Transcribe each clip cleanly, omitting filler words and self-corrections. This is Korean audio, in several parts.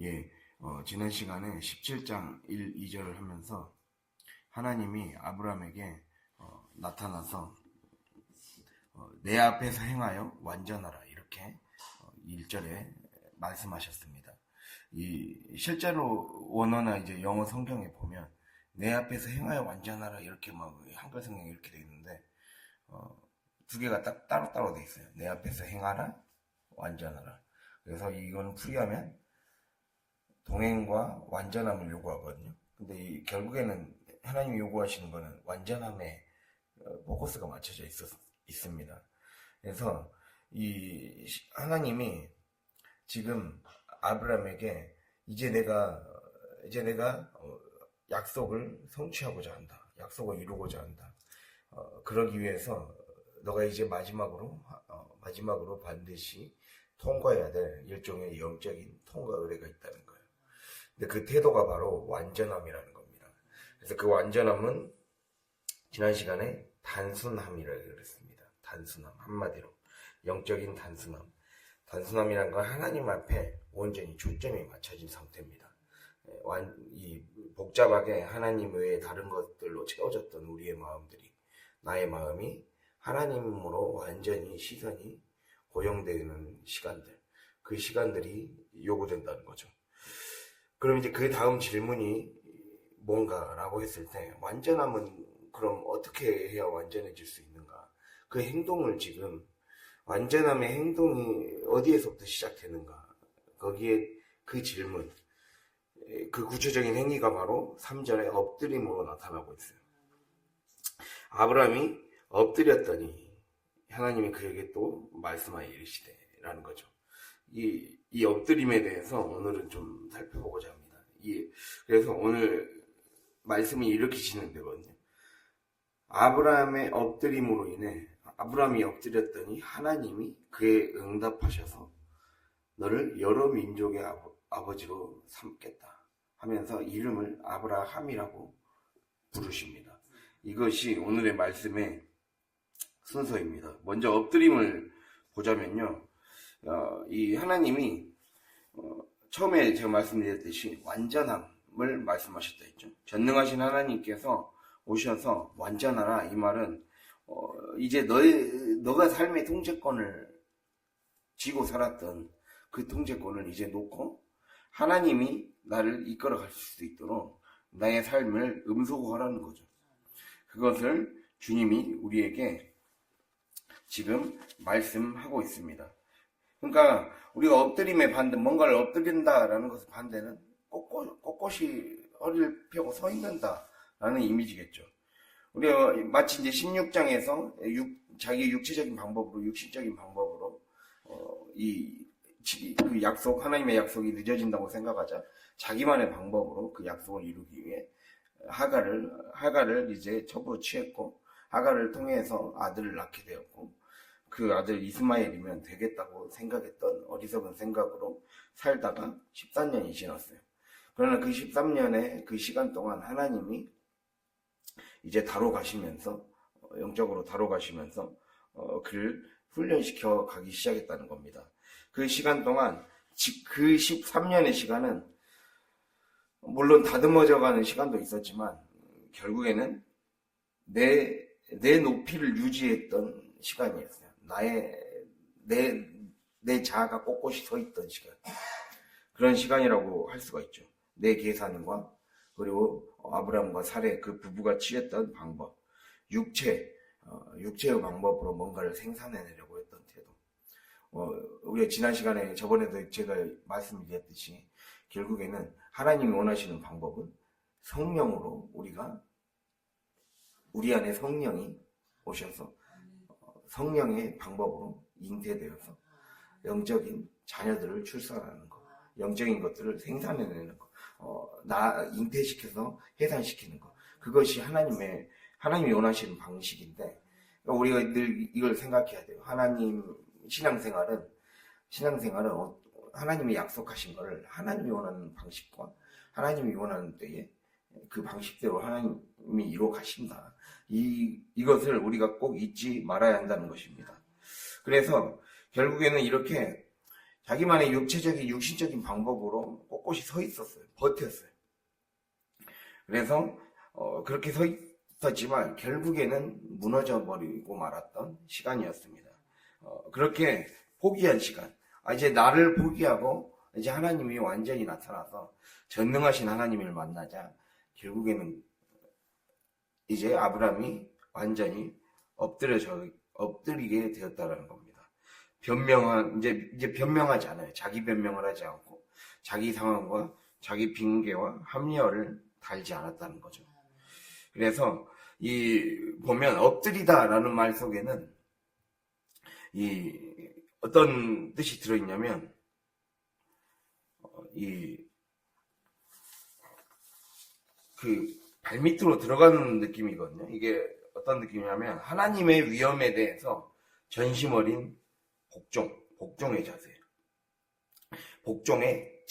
예, 지난 시간에 17장 1, 2절을 하면서 하나님이 아브라함에게 나타나서 내 앞에서 행하여 완전하라 이렇게 1절에 말씀하셨습니다. 이 실제로 원어나 이제 영어 성경에 보면 내 앞에서 행하여 완전하라 이렇게 막 한글 성경에 이렇게 되어 있는데 두 개가 딱 따로따로 되어 있어요. 내 앞에서 행하라, 완전하라. 그래서 이거는 풀이하면 동행과 완전함을 요구하거든요. 근데 결국에는 하나님이 요구하시는 거는 완전함에 포커스가 맞춰져 있습니다. 그래서 이 하나님이 지금 아브라함에게 이제 내가 약속을 성취하고자 한다. 약속을 이루고자 한다. 그러기 위해서 너가 이제 마지막으로 반드시 통과해야 될 일종의 영적인 통과 의례가 있다는 거예요. 근데 그 태도가 바로 완전함이라는 겁니다. 그래서 그 완전함은 지난 시간에 단순함이라고 그랬습니다. 단순함, 한마디로 영적인 단순함. 단순함이란 건 하나님 앞에 온전히 초점이 맞춰진 상태입니다. 이 복잡하게 하나님 외에 다른 것들로 채워졌던 우리의 마음들이, 나의 마음이 하나님으로 완전히 시선이 고정되는 시간들, 그 시간들이 요구된다는 거죠. 그럼 이제 그 다음 질문이 뭔가라고 했을 때, 완전함은 그럼 어떻게 해야 완전해질 수 있는가? 그 행동을 지금, 완전함의 행동이 어디에서부터 시작되는가? 거기에 그 질문, 그 구체적인 행위가 바로 3절의 엎드림으로 나타나고 있어요. 아브라함이 엎드렸더니 하나님이 그에게 또 말씀하여 이르시되 라는 거죠. 이 엎드림에 대해서 오늘은 좀 살펴보고자 합니다. 그래서 오늘 말씀이 이렇게 진행되거든요. 아브라함의 엎드림으로 인해 아브라함이 엎드렸더니 하나님이 그에 응답하셔서 너를 여러 민족의 아버지로 삼겠다 하면서 이름을 아브라함이라고 부르십니다. 이것이 오늘의 말씀의 순서입니다. 먼저 엎드림을 보자면요. 이 하나님이 처음에 제가 말씀드렸듯이 완전함을 말씀하셨다 했죠. 전능하신 하나님께서 오셔서 완전하라. 이 말은 이제 너가 삶의 통제권을 쥐고 살았던 그 통제권을 이제 놓고 하나님이 나를 이끌어 갈 수 있도록 나의 삶을 음소거하라는 거죠. 그것을 주님이 우리에게 지금 말씀하고 있습니다. 그러니까 우리가 엎드림의 반대, 뭔가를 엎드린다라는 것의 반대는 꼿꼿이 허리를 펴고 서 있는다라는 이미지겠죠. 우리가 마치 이제 16장에서 자기 육체적인 방법으로, 육신적인 방법으로 그 약속, 하나님의 약속이 늦어진다고 생각하자 자기만의 방법으로 그 약속을 이루기 위해 하갈을 이제 첩으로 취했고, 하갈을 통해서 아들을 낳게 되었고, 그 아들 이스마엘이면 되겠다고 생각했던 어리석은 생각으로 살다가 13년이 지났어요. 그러나 그 13년의 그 시간 동안 하나님이 이제 다뤄가시면서, 영적으로 다뤄가시면서 그를 훈련시켜 가기 시작했다는 겁니다. 그 시간 동안, 그 13년의 시간은 물론 다듬어져가는 시간도 있었지만 결국에는 내 높이를 유지했던 시간이었어요. 내 자아가 꼿꼿이 서 있던 시간. 그런 시간이라고 할 수가 있죠. 내 계산과 그리고 아브라함과 사레 그 부부가 취했던 방법, 육체의 방법으로 뭔가를 생산해내려고 했던 태도. 우리가 지난 시간에 저번에도 제가 말씀드렸듯이 결국에는 하나님이 원하시는 방법은 성령으로 우리 안에 성령이 오셔서 성령의 방법으로 잉태되어서 영적인 자녀들을 출산하는 것, 영적인 것들을 생산해내는 것, 잉태시켜서 해산시키는 것. 그것이 하나님이 원하시는 방식인데, 우리가 늘 이걸 생각해야 돼요. 신앙생활은 하나님이 약속하신 것을 하나님이 원하는 방식과 하나님이 원하는 때에 그 방식대로 하나님이 이루어 가신다. 이것을 우리가 꼭 잊지 말아야 한다는 것입니다. 그래서 결국에는 이렇게 자기만의 육신적인 방법으로 꼿꼿이 서 있었어요. 버텼어요. 그래서 그렇게 서 있었지만 결국에는 무너져 버리고 말았던 시간이었습니다. 그렇게 포기한 시간. 이제 나를 포기하고 이제 하나님이 완전히 나타나서 전능하신 하나님을 만나자 결국에는 이제 아브라함이 완전히 엎드리게 되었다는 겁니다. 이제 변명하지 않아요. 자기 변명을 하지 않고 자기 상황과 자기 핑계와 합리화를 달지 않았다는 거죠. 그래서 보면 엎드리다라는 말 속에는 어떤 뜻이 들어있냐면 발밑으로 들어가는 느낌이거든요. 이게 어떤 느낌이냐면 하나님의 위엄에 대해서 전심 어린 복종의 자세. 복종의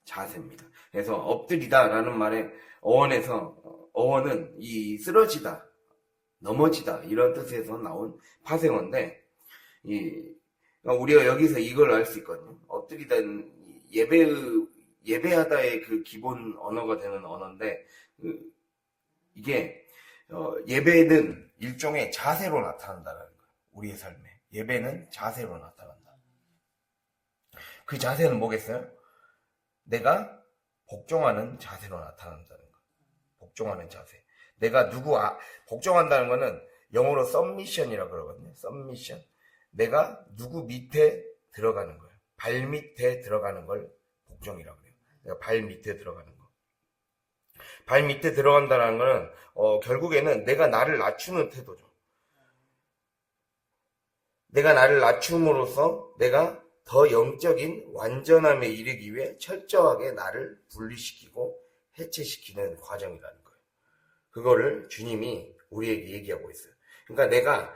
자세입니다. 그래서 엎드리다라는 말의 어원은 쓰러지다, 넘어지다 이런 뜻에서 나온 파생어인데 우리가 여기서 이걸 알 수 있거든요. 엎드리다는 예배하다의 그 기본 언어가 되는 언어인데 이게 예배는 일종의 자세로 나타난다는 거예요. 우리의 삶에 예배는 자세로 나타난다. 그 자세는 뭐겠어요? 내가 복종하는 자세로 나타난다는 거예요. 복종하는 자세. 내가 복종한다는 거는 영어로 submission이라고 그러거든요. submission. 내가 누구 밑에 들어가는 거예요. 발 밑에 들어가는 걸 복종이라고 해요. 내가 발 밑에 들어가는 거. 발 밑에 들어간다는 거는 결국에는 내가 나를 낮추는 태도죠. 내가 나를 낮춤으로써 내가 더 영적인 완전함에 이르기 위해 철저하게 나를 분리시키고 해체시키는 과정이라는 거예요. 그거를 주님이 우리에게 얘기하고 있어요. 그러니까 내가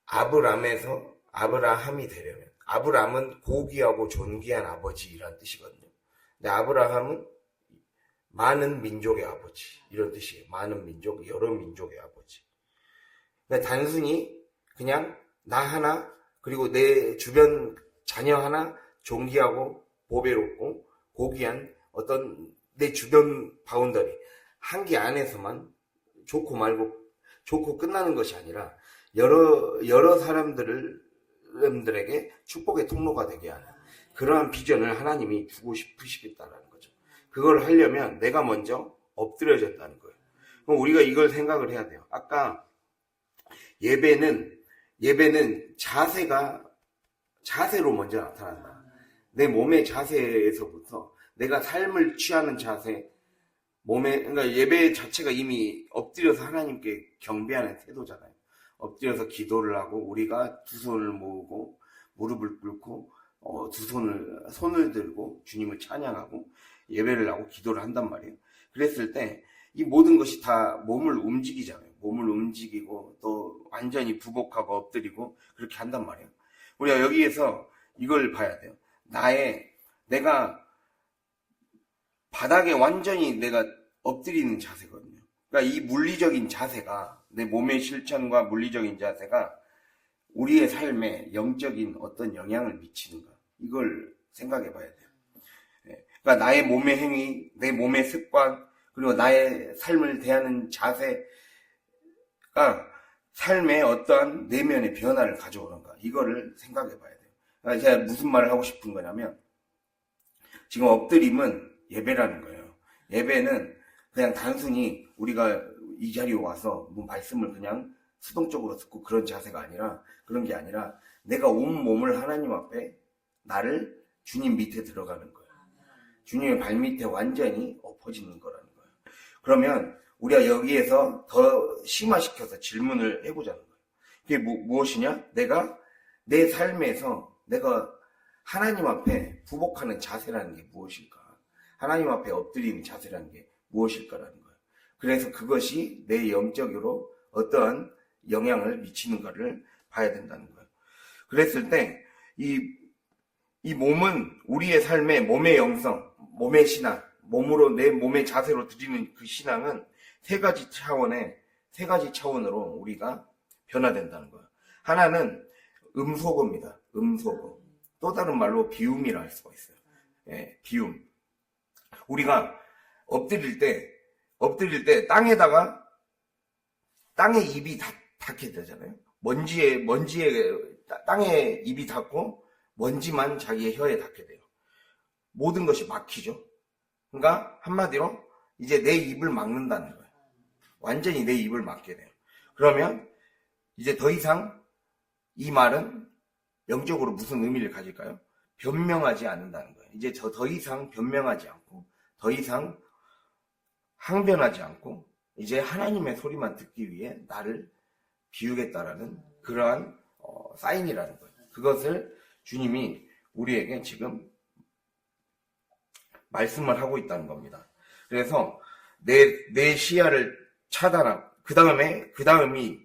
아브라함이 되려면, 아브라함은 고귀하고 존귀한 아버지라는 뜻이거든요. 근데 아브라함은 많은 민족의 아버지 이런 뜻이에요. 많은 민족, 여러 민족의 아버지. 그러니까 단순히 그냥 나 하나 그리고 내 주변 자녀 하나 존귀하고 보배롭고 고귀한 어떤 내 주변 바운더리 한계 안에서만 좋고 끝나는 것이 아니라 여러 사람들에게 축복의 통로가 되게 하는 그러한 비전을 하나님이 주고 싶으시겠다는 거죠. 그걸 하려면 내가 먼저 엎드려졌다는 거예요. 그럼 우리가 이걸 생각을 해야 돼요. 아까 예배는 자세로 먼저 나타난다. 내 몸의 자세에서부터 내가 삶을 취하는 자세, 그러니까 예배 자체가 이미 엎드려서 하나님께 경배하는 태도잖아요. 엎드려서 기도를 하고 우리가 두 손을 모으고 무릎을 꿇고 손을 들고 주님을 찬양하고 예배를 하고 기도를 한단 말이에요. 그랬을 때 이 모든 것이 다 몸을 움직이잖아요. 몸을 움직이고 또 완전히 부복하고 엎드리고 그렇게 한단 말이에요. 우리가 여기에서 이걸 봐야 돼요. 내가 바닥에 완전히 내가 엎드리는 자세거든요. 그러니까 이 물리적인 자세가 내 몸의 실천과 물리적인 자세가 우리의 삶에 영적인 어떤 영향을 미치는가 이걸 생각해 봐야 돼요. 그러니까 나의 몸의 행위, 내 몸의 습관 그리고 나의 삶을 대하는 자세가 삶에 어떠한 내면의 변화를 가져오는가 이거를 생각해 봐야 돼요. 그러니까 제가 무슨 말을 하고 싶은 거냐면 지금 엎드림은 예배라는 거예요. 예배는 그냥 단순히 우리가 이 자리에 와서 뭐 말씀을 그냥 수동적으로 듣고 그런 자세가 아니라 그런 게 아니라 내가 온 몸을 하나님 앞에 나를 주님 밑에 들어가는 거예요. 주님의 발밑에 완전히 엎어지는 거라는 거예요. 그러면 우리가 여기에서 더 심화시켜서 질문을 해보자는 거예요. 그게 무엇이냐? 내가 내 삶에서 내가 하나님 앞에 부복하는 자세라는 게 무엇일까? 하나님 앞에 엎드리는 자세라는 게 무엇일까라는 거예요. 그래서 그것이 내 영적으로 어떠한 영향을 미치는가를 봐야 된다는 거예요. 그랬을 때 이 몸은 우리의 삶의 몸의 영성, 몸의 신앙, 내 몸의 자세로 드리는 그 신앙은 세 가지 차원으로 우리가 변화된다는 거예요. 하나는 음소거입니다. 음소거. 또 다른 말로 비움이라 할 수가 있어요. 예, 비움. 우리가 엎드릴 때 땅에 입이 닿게 되잖아요. 먼지에 땅에 입이 닿고 먼지만 자기의 혀에 닿게 돼요. 모든 것이 막히죠. 그러니까 한마디로 이제 내 입을 막는다는 거예요. 완전히 내 입을 막게 돼요. 그러면 이제 더 이상 이 말은 영적으로 무슨 의미를 가질까요? 변명하지 않는다는 거예요. 이제 더 이상 변명하지 않고 더 이상 항변하지 않고 이제 하나님의 소리만 듣기 위해 나를 비우겠다라는 그러한 사인이라는 거예요. 그것을 주님이 우리에게 지금 말씀을 하고 있다는 겁니다. 그래서 내 시야를 차단하고 그 다음이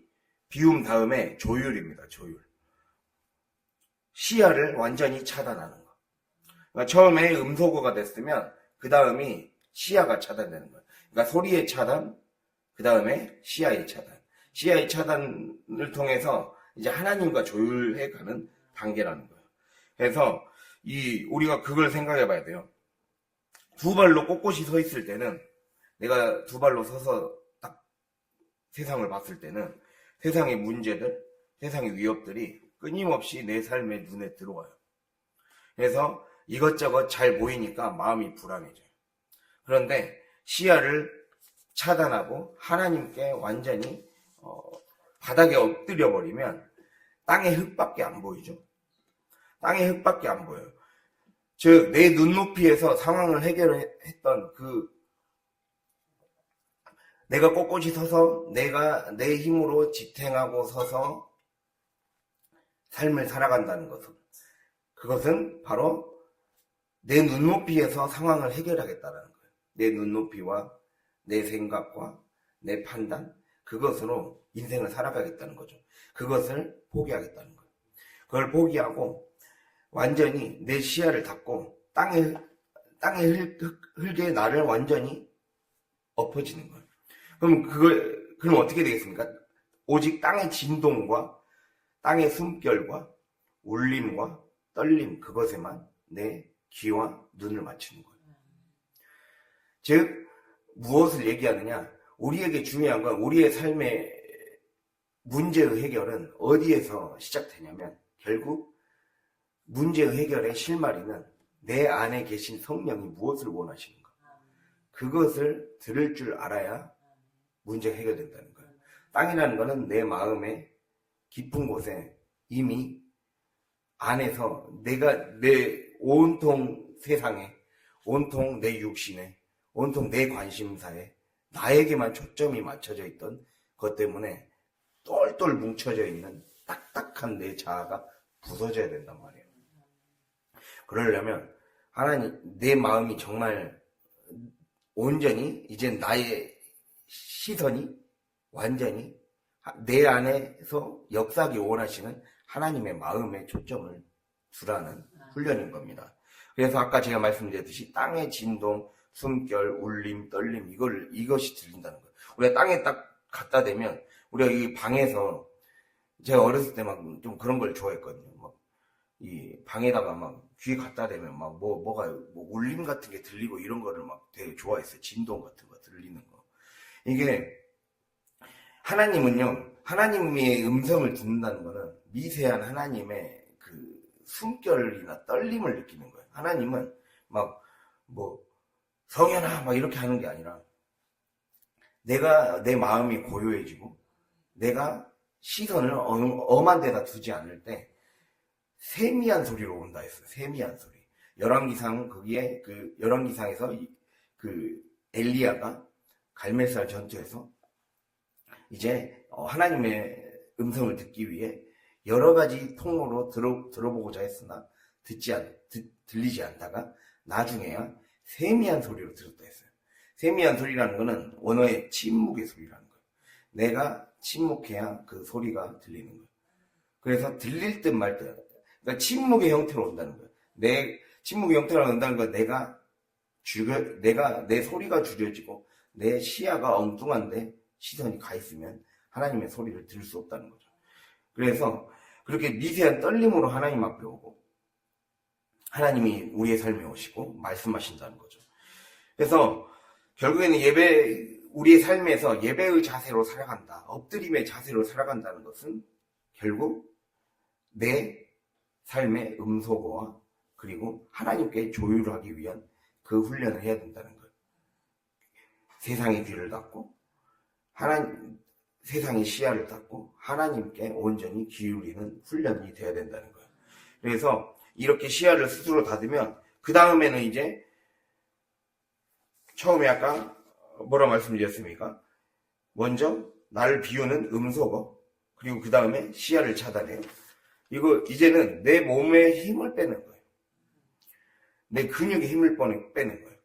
비움 다음에 조율입니다. 조율. 시야를 완전히 차단하는 거. 그러니까 처음에 음소거가 됐으면 그 다음이 시야가 차단되는 거예요. 그러니까 소리의 차단, 그 다음에 시야의 차단. 시야의 차단을 통해서 이제 하나님과 조율해가는 단계라는 거예요. 그래서 우리가 그걸 생각해 봐야 돼요. 두 발로 꼿꼿이 서 있을 때는, 내가 두 발로 서서 딱 세상을 봤을 때는 세상의 문제들, 세상의 위협들이 끊임없이 내 삶의 눈에 들어와요. 그래서 이것저것 잘 보이니까 마음이 불안해져요. 그런데 시야를 차단하고 하나님께 완전히 바닥에 엎드려 버리면 땅의 흙밖에 안 보이죠. 땅의 흙밖에 안 보여요. 즉 내 눈높이에서 상황을 해결했던 내가 꼿꼿이 서서 내가 내 힘으로 지탱하고 서서 삶을 살아간다는 그것은 바로 내 눈높이에서 상황을 해결하겠다는 거예요. 내 눈높이와 내 생각과 내 판단, 그것으로 인생을 살아가겠다는 거죠. 그것을 포기하겠다는 거예요. 그걸 포기하고 완전히 내 시야를 닫고 땅의 흙에 나를 완전히 엎어지는 거예요. 그럼 어떻게 되겠습니까? 오직 땅의 진동과 땅의 숨결과 울림과 떨림, 그것에만 내 귀와 눈을 맞추는 거예요. 즉 무엇을 얘기하느냐? 우리에게 중요한 건 우리의 삶의 문제의 해결은 어디에서 시작되냐면 결국 문제의 해결의 실마리는 내 안에 계신 성령이 무엇을 원하시는가. 그것을 들을 줄 알아야 문제가 해결된다는 거예요. 땅이라는 것은 내 마음의 깊은 곳에 이미 안에서 내가 내 온통 세상에, 온통 내 육신에, 온통 내 관심사에 나에게만 초점이 맞춰져 있던 것 때문에 똘똘 뭉쳐져 있는 딱딱한 내 자아가 부서져야 된단 말이에요. 그러려면 하나님, 내 마음이 정말 온전히 이제 나의 시선이 완전히 내 안에서 역사하기 원하시는 하나님의 마음에 초점을 두라는 훈련인 겁니다. 그래서 아까 제가 말씀드렸듯이 땅의 진동, 숨결, 울림, 떨림, 이것이 들린다는 거예요. 우리가 땅에 딱 갖다 대면, 우리가 이 방에서, 제가 어렸을 때 막 좀 그런 걸 좋아했거든요. 막, 이 방에다가 막 귀에 갖다 대면 막 울림 같은 게 들리고 이런 거를 막 되게 좋아했어요. 진동 같은 거 들리는 거. 이게, 하나님은요, 하나님의 음성을 듣는다는 거는 미세한 하나님의 그 숨결이나 떨림을 느끼는 거예요. 하나님은 막, 성현아, 막 이렇게 하는 게 아니라, 내 마음이 고요해지고, 내가 시선을 엄한 데다 두지 않을 때, 세미한 소리로 온다 했어요. 세미한 소리. 열왕기상, 거기에 열왕기상에서 엘리야가 갈멜살 전투에서 이제 하나님의 음성을 듣기 위해 여러 가지 통로로 들어보고자 했으나 들리지 않다가 나중에야 세미한 소리로 들었다 했어요. 세미한 소리라는 거는 원어의 침묵의 소리라는 거예요. 내가 침묵해야 그 소리가 들리는 거예요. 그래서 들릴 듯 말 듯. 그러니까 침묵의 형태로 온다는 거예요. 침묵의 형태로 온다는 건 내 소리가 줄여지고 내 시야가 엉뚱한데 시선이 가 있으면 하나님의 소리를 들을 수 없다는 거죠. 그래서 그렇게 미세한 떨림으로 하나님 앞에 오고 하나님이 우리의 삶에 오시고 말씀하신다는 거죠. 그래서 결국에는 우리의 삶에서 예배의 자세로 살아간다, 엎드림의 자세로 살아간다는 것은 결국 내 삶의 음소거와 그리고 하나님께 조율하기 위한 그 훈련을 해야 된다는 거예요. 세상의 귀를 닫고 세상의 시야를 닫고 하나님께 온전히 기울이는 훈련이 되어야 된다는 거예요. 그래서 이렇게 시야를 스스로 닫으면 그 다음에는 이제 처음에 아까 뭐라 말씀드렸습니까? 먼저 나를 비우는 음소거, 그리고 그 다음에 시야를 차단해요. 이제는 내 몸에 힘을 빼는 거예요. 내 근육에 힘을 빼는 거예요.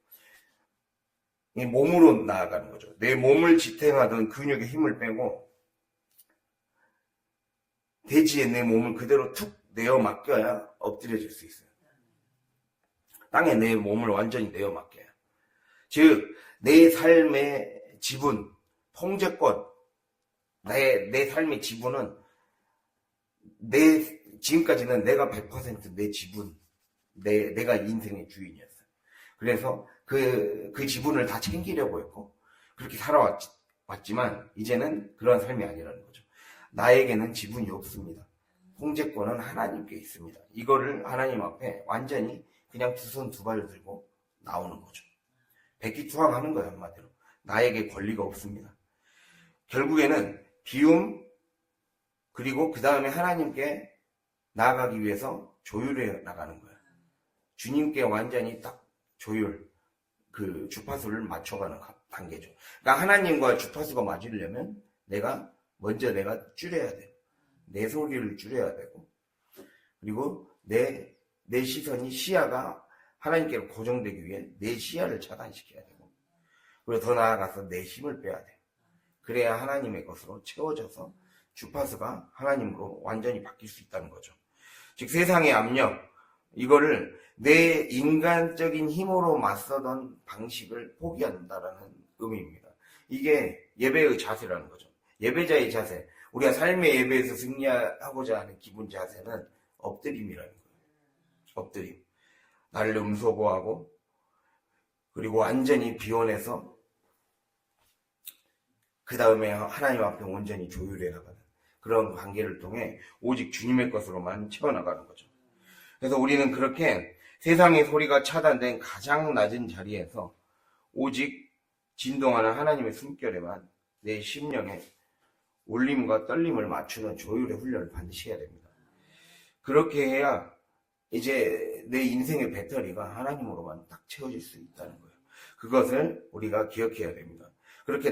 이 몸으로 나아가는 거죠. 내 몸을 지탱하던 근육에 힘을 빼고 대지에 내 몸을 그대로 툭 내어 맡겨야 엎드려질 수 있어요. 땅에 내 몸을 완전히 내어 맡겨야. 즉, 내 삶의 지분, 통제권, 내 삶의 지분은 지금까지는 내가 100% 내 지분, 내가 인생의 주인이었어요. 그래서 그 지분을 다 챙기려고 했고, 그렇게 살아왔지만, 이제는 그런 삶이 아니라는 거죠. 나에게는 지분이 없습니다. 통제권은 하나님께 있습니다. 이거를 하나님 앞에 완전히 그냥 두 손 두 발 들고 나오는 거죠. 백기투항하는 거예요, 한마디로. 나에게 권리가 없습니다. 결국에는 비움, 그리고 그 다음에 하나님께 나아가기 위해서 조율해 나가는 거예요. 주님께 완전히 딱 조율, 그 주파수를 맞춰가는 단계죠. 그러니까 하나님과 주파수가 맞으려면 먼저 내가 줄여야 돼요. 내 소리를 줄여야 되고, 그리고 내 시야가 하나님께로 고정되기 위해 내 시야를 차단시켜야 되고, 그리고 더 나아가서 내 힘을 빼야 돼요. 그래야 하나님의 것으로 채워져서 주파수가 하나님으로 완전히 바뀔 수 있다는 거죠. 즉 세상의 압력, 이거를 내 인간적인 힘으로 맞서던 방식을 포기한다라는 의미입니다. 이게 예배의 자세라는 거죠. 예배자의 자세, 우리가 삶의 예배에서 승리하고자 하는 기본 자세는 엎드림이라는 거예요. 엎드림. 나를 음소거하고, 그리고 완전히 비워내서 그 다음에 하나님 앞에 온전히 조율해 나가는 그런 관계를 통해 오직 주님의 것으로만 채워나가는 거죠. 그래서 우리는 그렇게 세상의 소리가 차단된 가장 낮은 자리에서 오직 진동하는 하나님의 숨결에만 내 심령에 울림과 떨림을 맞추는 조율의 훈련을 반드시 해야 됩니다. 그렇게 해야 이제 내 인생의 배터리가 하나님으로만 딱 채워질 수 있다는 거예요. 그것을 우리가 기억해야 됩니다. 그렇게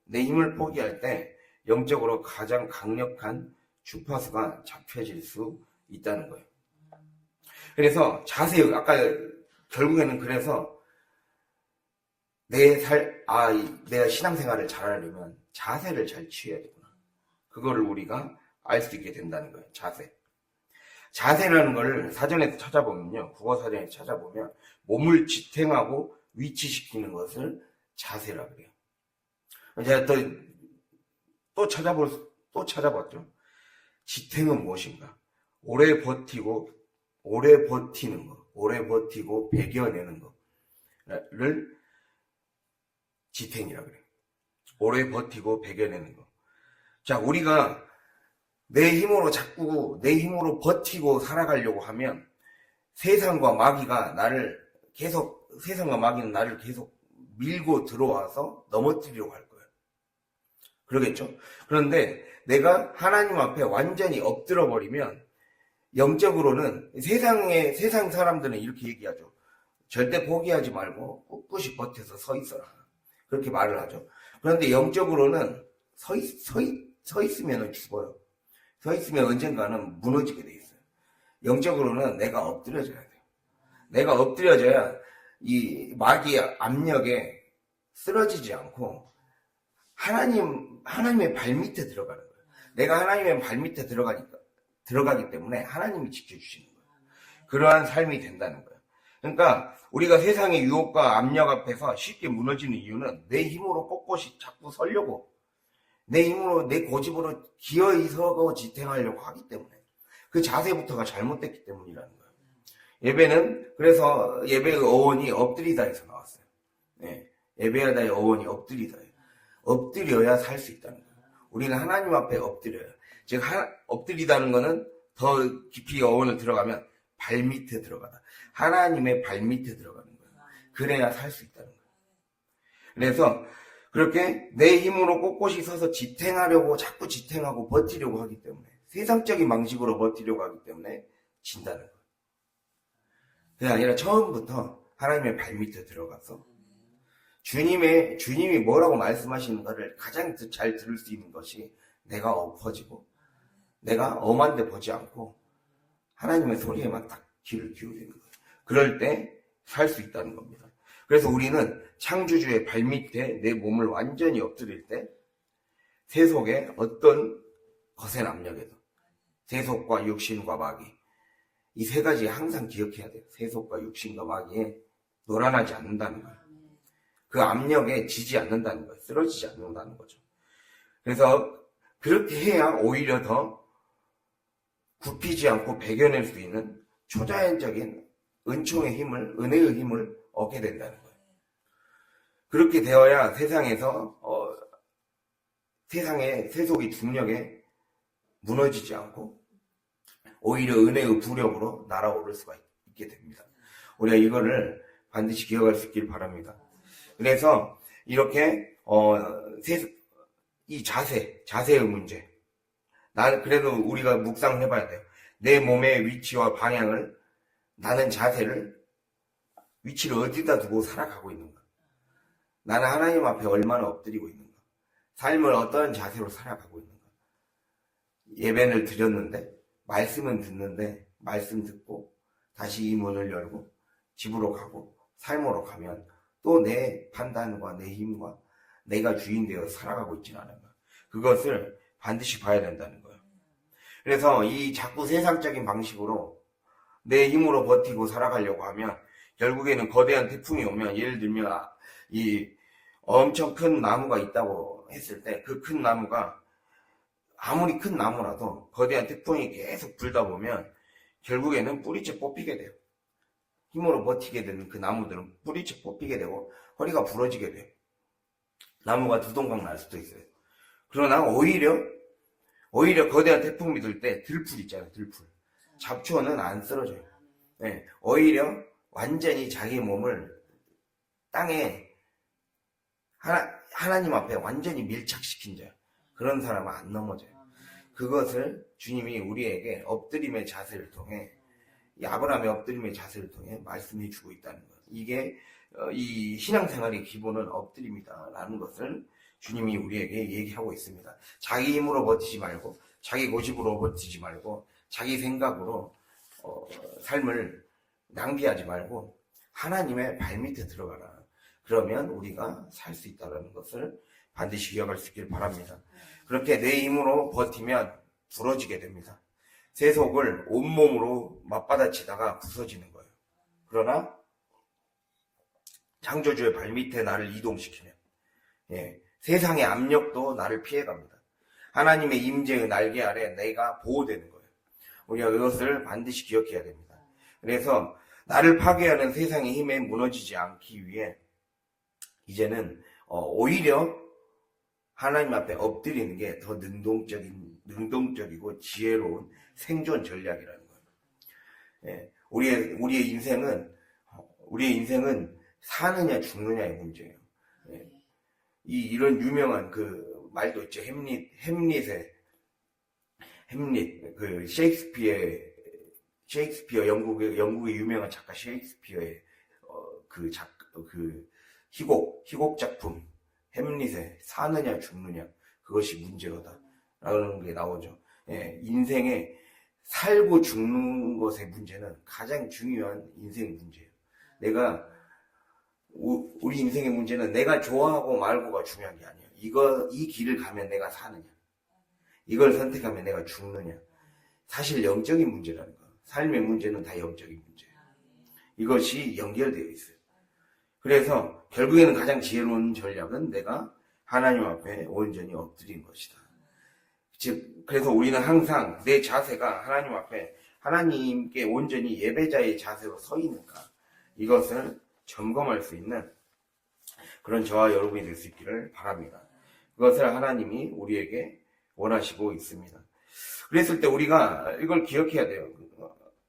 내 힘을 포기할 때 영적으로 가장 강력한 주파수가 잡혀질 수 있다는 거예요. 그래서 아까 결국에는 그래서 내가 신앙생활을 잘하려면 자세를 잘 취해야 되구나. 그거를 우리가 알 수 있게 된다는 거예요. 자세라는 걸 사전에서 찾아보면요. 국어사전에서 찾아보면 몸을 지탱하고 위치시키는 것을 자세라 그래요. 제가 또 찾아봤죠. 지탱은 무엇인가? 오래 버티고 배겨내는 거를 지탱이라 그래요. 오래 버티고 배겨내는 거. 자, 우리가 내 힘으로 버티고 살아가려고 하면 세상과 마귀는 나를 계속 밀고 들어와서 넘어뜨리려고 할 거예요. 그러겠죠? 그런데 내가 하나님 앞에 완전히 엎드려 버리면 영적으로는 세상 사람들은 이렇게 얘기하죠. 절대 포기하지 말고 꿋꿋이 버텨서 서 있어라. 그렇게 말을 하죠. 그런데 영적으로는 서 있으면 죽어요. 서 있으면 언젠가는 무너지게 돼 있어요. 영적으로는 내가 엎드려져야 돼요. 내가 엎드려져야 이 마귀의 압력에 쓰러지지 않고 하나님의 발밑에 들어가는 거예요. 내가 하나님의 발밑에 들어가기 때문에 하나님이 지켜주시는 거예요. 그러한 삶이 된다는 거예요. 그러니까 우리가 세상의 유혹과 압력 앞에서 쉽게 무너지는 이유는 내 힘으로 꼿꼿이 자꾸 서려고, 내 힘으로, 내 고집으로 기어이 서고 지탱하려고 하기 때문에, 그 자세부터가 잘못됐기 때문이라는 거예요. 예배는 그래서 예배의 어원이 엎드리다에서 나왔어요. 예, 예배하다의 어원이 엎드리다예요. 엎드려야 살 수 있다는 거예요. 우리는 하나님 앞에 엎드려요. 즉 엎드리다는 거는 더 깊이 어원을 들어가면 발밑에 들어가다. 하나님의 발밑에 들어가는 거예요. 그래야 살 수 있다는 거예요. 그래서 그렇게 내 힘으로 꼿꼿이 서서 지탱하려고 자꾸 지탱하고 버티려고 하기 때문에 세상적인 방식으로 버티려고 하기 때문에 진다는 거예요. 그게 아니라 처음부터 하나님의 발밑에 들어가서 주님이 뭐라고 말씀하시는가를 가장 잘 들을 수 있는 것이 내가 엎어지고 내가 엄한데 보지 않고 하나님의 소리에만 딱 귀를 기울이는 거예요. 그럴 때 살 수 있다는 겁니다. 그래서 우리는 창조주의 발밑에 내 몸을 완전히 엎드릴 때 세속의 어떤 거센 압력에도 세속과 육신과 마귀 이 세 가지 항상 기억해야 돼요. 세속과 육신과 마귀에 놀아나지 않는다는 거예요. 그 압력에 지지 않는다는 거예요. 쓰러지지 않는다는 거죠. 그래서 그렇게 해야 오히려 더 굽히지 않고 배겨낼 수 있는 초자연적인 은총의 힘을, 은혜의 힘을 얻게 된다는 거예요. 그렇게 되어야 세상에서 세상의 세속의 중력에 무너지지 않고 오히려 은혜의 부력으로 날아오를 수가 있게 됩니다. 우리가 이거를 반드시 기억할 수 있길 바랍니다. 그래서 이렇게 이 자세의 문제. 나는 그래도 우리가 묵상을 해봐야 돼요. 내 몸의 위치와 방향을 나는 위치를 어디다 두고 살아가고 있는가? 나는 하나님 앞에 얼마나 엎드리고 있는가? 삶을 어떤 자세로 살아가고 있는가? 예배를 드렸는데 말씀은 듣는데 말씀 듣고 다시 이 문을 열고 집으로 가고 삶으로 가면 또 내 판단과 내 힘과 내가 주인 되어 살아가고 있지는 않은가? 그것을 반드시 봐야 된다는 거예요. 그래서 이 자꾸 세상적인 방식으로 내 힘으로 버티고 살아가려고 하면 결국에는 거대한 태풍이 오면 예를 들면 이 엄청 큰 나무가 있다고 했을 때 그 큰 나무가 아무리 큰 나무라도 거대한 태풍이 계속 불다 보면 결국에는 뿌리채 뽑히게 돼요. 힘으로 버티게 되는 그 나무들은 뿌리채 뽑히게 되고 허리가 부러지게 돼요. 나무가 두동강 날 수도 있어요. 그러나 오히려 거대한 태풍이 들 때 들풀 있잖아요. 들풀. 잡초는 안 쓰러져요. 네, 오히려 완전히 자기 몸을 땅에 하나님 앞에 완전히 밀착시킨 자. 그런 사람은 안 넘어져요. 그것을 주님이 우리에게 엎드림의 자세를 통해 이 아브라함의 엎드림의 자세를 통해 말씀해 주고 있다는 것. 이게 이 신앙생활의 기본은 엎드림이다라는 것을 주님이 우리에게 얘기하고 있습니다. 자기 힘으로 버티지 말고 자기 고집으로 버티지 말고 자기 생각으로 삶을 낭비하지 말고 하나님의 발밑에 들어가라. 그러면 우리가 살 수 있다는 것을 반드시 기억할 수 있길 바랍니다. 그렇게 내 힘으로 버티면 부러지게 됩니다. 세속을 온몸으로 맞받아치다가 부서지는 거예요. 그러나 창조주의 발밑에 나를 이동시키면 세상의 압력도 나를 피해갑니다. 하나님의 임재의 날개 아래 내가 보호되는 거예요. 우리가 이것을 반드시 기억해야 됩니다. 그래서 나를 파괴하는 세상의 힘에 무너지지 않기 위해 이제는 오히려 하나님 앞에 엎드리는 게 더 능동적이고 지혜로운 생존 전략이라는 거예요. 우리의 인생은 사느냐 죽느냐의 문제예요. 이런 유명한 그 말도 있죠. 햄릿 그 셰익스피어 영국의 유명한 작가 셰익스피어의 그 희곡 작품 햄릿의 사느냐 죽느냐 그것이 문제로다 라는 게 나오죠. 인생에 살고 죽는 것의 문제는 가장 중요한 인생의 문제예요. 우리 인생의 문제는 내가 좋아하고 말고가 중요한 게 아니에요. 이 길을 가면 내가 사느냐, 이걸 선택하면 내가 죽느냐. 사실 영적인 문제라는 거. 삶의 문제는 다 영적인 문제예요. 이것이 연결되어 있어요. 그래서 결국에는 가장 지혜로운 전략은 내가 하나님 앞에 온전히 엎드린 것이다. 즉, 그래서 우리는 항상 내 자세가 하나님 앞에 하나님께 온전히 예배자의 자세로 서 있는가, 이것을 점검할 수 있는 그런 저와 여러분이 될 수 있기를 바랍니다. 그것을 하나님이 우리에게 원하시고 있습니다. 그랬을 때 우리가 이걸 기억해야 돼요.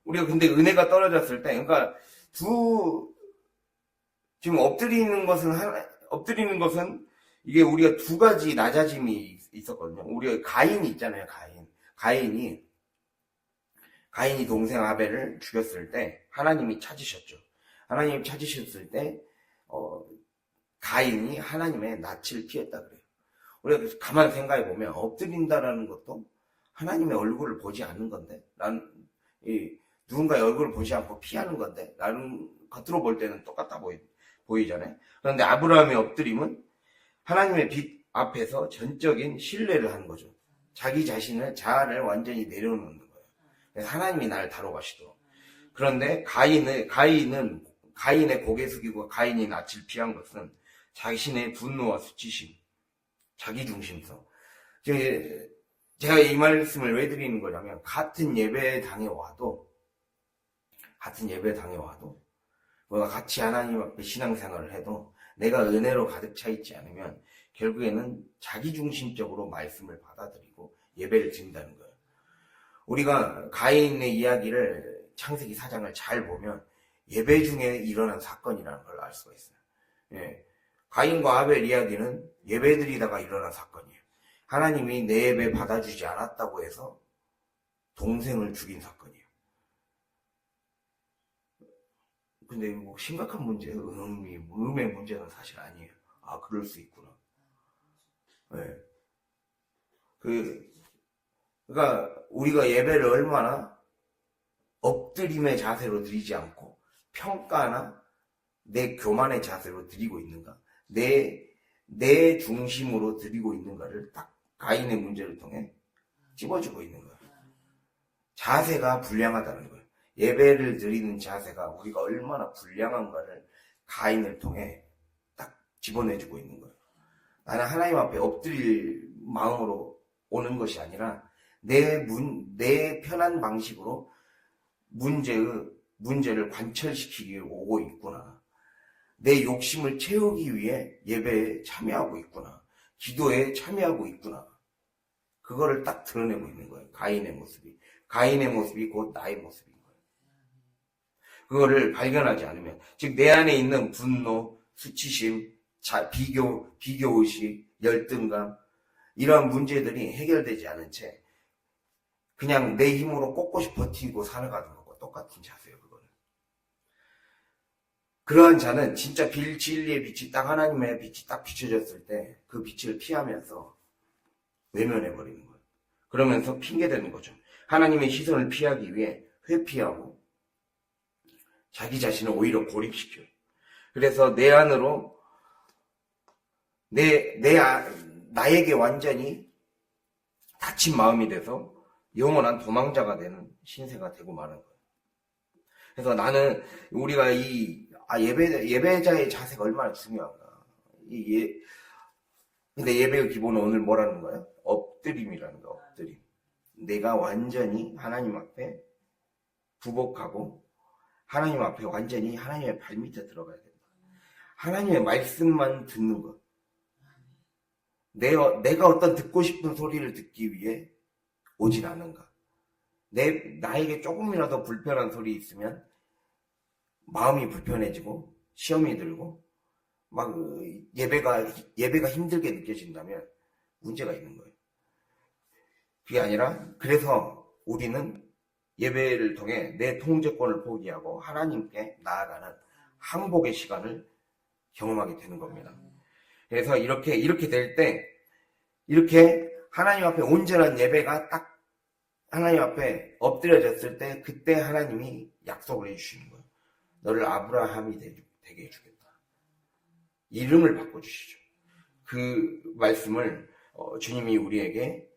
우리가 근데 은혜가 떨어졌을 때, 그러니까 지금 엎드리는 것은 이게 우리가 두 가지 낮아짐이 있었거든요. 우리가 가인이 있잖아요. 가인이 동생 아벨을 죽였을 때 하나님이 찾으셨죠. 하나님이 찾으셨을 때 가인이 하나님의 낯을 피했다 그래요. 우리가 가만히 생각해 보면 엎드린다라는 것도 하나님의 얼굴을 보지 않는 건데, 누군가의 얼굴을 보지 않고 피하는 건데, 나는 겉으로 볼 때는 똑같아 보이잖아요. 그런데 아브라함의 엎드림은 하나님의 빛 앞에서 전적인 신뢰를 하는 거죠. 자기 자아를 완전히 내려놓는 거예요. 그래서 하나님이 나를 다뤄가시도록. 그런데 가인의 고개 숙이고 가인이 낯을 피한 것은 자신의 분노와 수치심, 자기중심성. 제가 이 말씀을 왜 드리는 거냐면, 같은 예배당에 와도 우리가 같이 하나님 앞에 신앙생활을 해도 내가 은혜로 가득 차 있지 않으면 결국에는 자기중심적으로 말씀을 받아들이고 예배를 드린다는 거예요. 우리가 가인의 이야기를, 창세기 4장을 잘 보면 예배 중에 일어난 사건이라는 걸 알 수가 있어요. 가인과 아벨 이야기는 예배 드리다가 일어난 사건이에요. 하나님이 내 예배 받아주지 않았다고 해서 동생을 죽인 사건이에요. 근데 뭐 심각한 문제예요. 음의 문제는 사실 아니에요. 그럴 수 있구나. 그러니까 우리가 예배를 얼마나 엎드림의 자세로 드리지 않고 평가나 내 교만의 자세로 드리고 있는가, 내 중심으로 드리고 있는가를 딱 가인의 문제를 통해 찝어주고 있는 거예요. 자세가 불량하다는 거예요. 예배를 드리는 자세가 우리가 얼마나 불량한가를 가인을 통해 딱 집어내주고 있는 거예요. 나는 하나님 앞에 엎드릴 마음으로 오는 것이 아니라 내 편한 방식으로 문제를 관철시키기 위해 오고 있구나. 내 욕심을 채우기 위해 예배에 참여하고 있구나. 기도에 참여하고 있구나. 그거를 딱 드러내고 있는 거예요. 가인의 모습이 곧 나의 모습인 거예요. 그거를 발견하지 않으면, 즉 내 안에 있는 분노, 수치심, 비교의식, 열등감, 이러한 문제들이 해결되지 않은 채 그냥 내 힘으로 꼿꼿이 버티고 살아가는 거고 똑같은 자세예요. 그거는. 그러한 자는 진짜 진리의 빛이 딱, 하나님의 빛이 딱 비춰졌을 때 그 빛을 피하면서 외면해버리는 거예요. 그러면서 핑계대는 거죠. 하나님의 시선을 피하기 위해 회피하고 자기 자신을 오히려 고립시켜요. 그래서 내 안으로 나에게 완전히 닫힌 마음이 돼서 영원한 도망자가 되는 신세가 되고 마는 거예요. 그래서 나는 우리가 예배자의 자세가 얼마나 중요한가. 근데 예배의 기본은 오늘 뭐라는 거예요? 엎드림이라는 거예요. 엎드림. 내가 완전히 하나님 앞에 부복하고 하나님 앞에 완전히 하나님의 발밑에 들어가야 된다. 하나님의 말씀만 듣는 것. 내가 어떤 듣고 싶은 소리를 듣기 위해 오진 않은가. 나에게 조금이라도 불편한 소리 있으면 마음이 불편해지고 시험이 들고 막 예배가 힘들게 느껴진다면 문제가 있는 거예요. 그게 아니라, 그래서 우리는 예배를 통해 내 통제권을 포기하고 하나님께 나아가는 항복의 시간을 경험하게 되는 겁니다. 그래서 이렇게 될 때, 이렇게 하나님 앞에 온전한 예배가 딱 하나님 앞에 엎드려졌을 때, 그때 하나님이 약속을 해주시는 거예요. 너를 아브라함이 되게 해주겠다. 이름을 바꿔주시죠. 그 말씀을 주님이 우리에게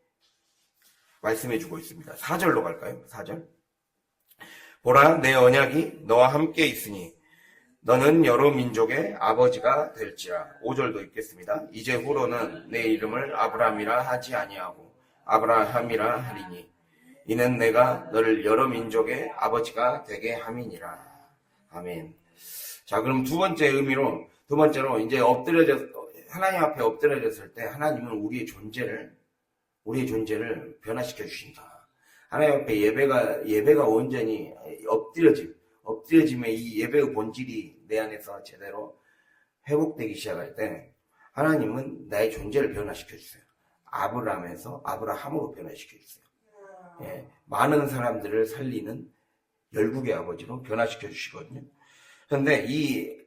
말씀해주고 있습니다. 4절로 갈까요? 4절. 보라, 내 언약이 너와 함께 있으니 너는 여러 민족의 아버지가 될지라. 5절도 읽겠습니다. 이제 후로는 내 이름을 아브라함이라 하지 아니하고 아브라함이라 하리니 이는 내가 너를 여러 민족의 아버지가 되게 함이니라. 아멘. 자, 그럼 두 번째로 이제 하나님 앞에 엎드려졌을 때 하나님은 우리의 존재를 변화시켜 주신다. 하나님 앞에 예배가 온전히 엎드려짐의 이 예배의 본질이 내 안에서 제대로 회복되기 시작할 때 하나님은 나의 존재를 변화시켜 주세요. 아브라함에서 아브라함으로 변화시켜 주세요. 예, 많은 사람들을 살리는 열국의 아버지로 변화시켜 주시거든요. 그런데 이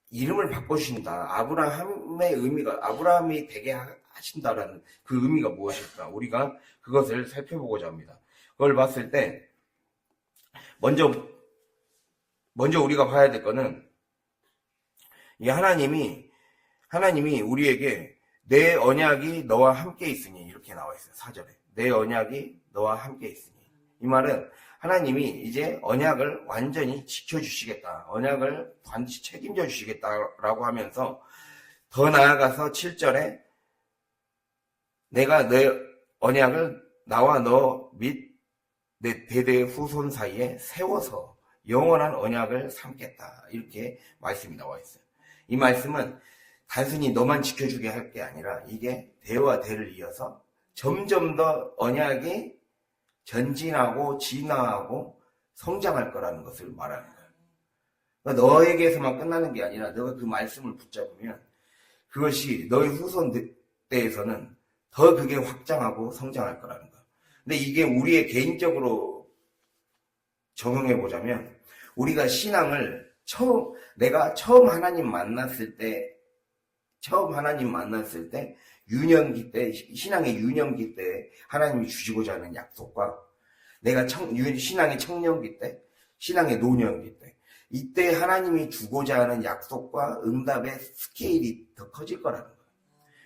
이름을 바꿔주신다. 아브라함의 의미가, 아브라함이 되게 하신다라는 그 의미가 무엇일까? 우리가 그것을 살펴보고자 합니다. 그걸 봤을 때, 먼저 우리가 봐야 될 거는, 이 하나님이 우리에게 내 언약이 너와 함께 있으니, 이렇게 나와 있어요. 4절에. 내 언약이 너와 함께 있으니. 이 말은 하나님이 이제 언약을 완전히 지켜주시겠다. 언약을 반드시 책임져 주시겠다라고 하면서 더 나아가서 7절에 내가 내 언약을 나와 너 및 내 대대의 후손 사이에 세워서 영원한 언약을 삼겠다. 이렇게 말씀이 나와 있어요. 이 말씀은 단순히 너만 지켜주게 할 게 아니라 이게 대와 대를 이어서 점점 더 언약이 전진하고 진화하고 성장할 거라는 것을 말하는 거예요. 그러니까 너에게서만 끝나는 게 아니라 너가 그 말씀을 붙잡으면 그것이 너의 후손 때에서는 더 그게 확장하고 성장할 거라는 거예요. 근데 이게 우리의 개인적으로 적용해 보자면 우리가 신앙을 내가 처음 하나님 만났을 때 신앙의 유년기 때 하나님이 주시고자 하는 약속과 내가 신앙의 청년기 때, 신앙의 노년기 때, 이때 하나님이 주고자 하는 약속과 응답의 스케일이 더 커질 거라는 거예요.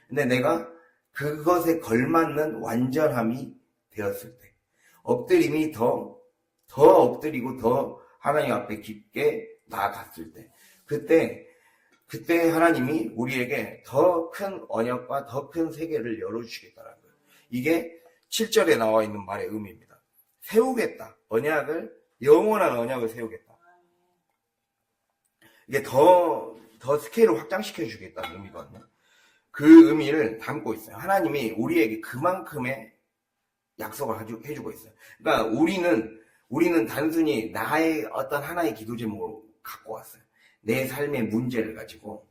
근데 내가 그것에 걸맞는 완전함이 되었을 때, 엎드림이 더 엎드리고 더 하나님 앞에 깊게 나아갔을 때, 그때 하나님이 우리에게 더 큰 언약과 더 큰 세계를 열어주시겠다는 거예요. 이게 7절에 나와 있는 말의 의미입니다. 세우겠다. 영원한 언약을 세우겠다. 이게 더 스케일을 확장시켜 주겠다는 의미거든요. 그 의미를 담고 있어요. 하나님이 우리에게 그만큼의 약속을 해주고 있어요. 그러니까 우리는 단순히 나의 어떤 하나의 기도 제목을 갖고 왔어요. 내 삶의 문제를 가지고.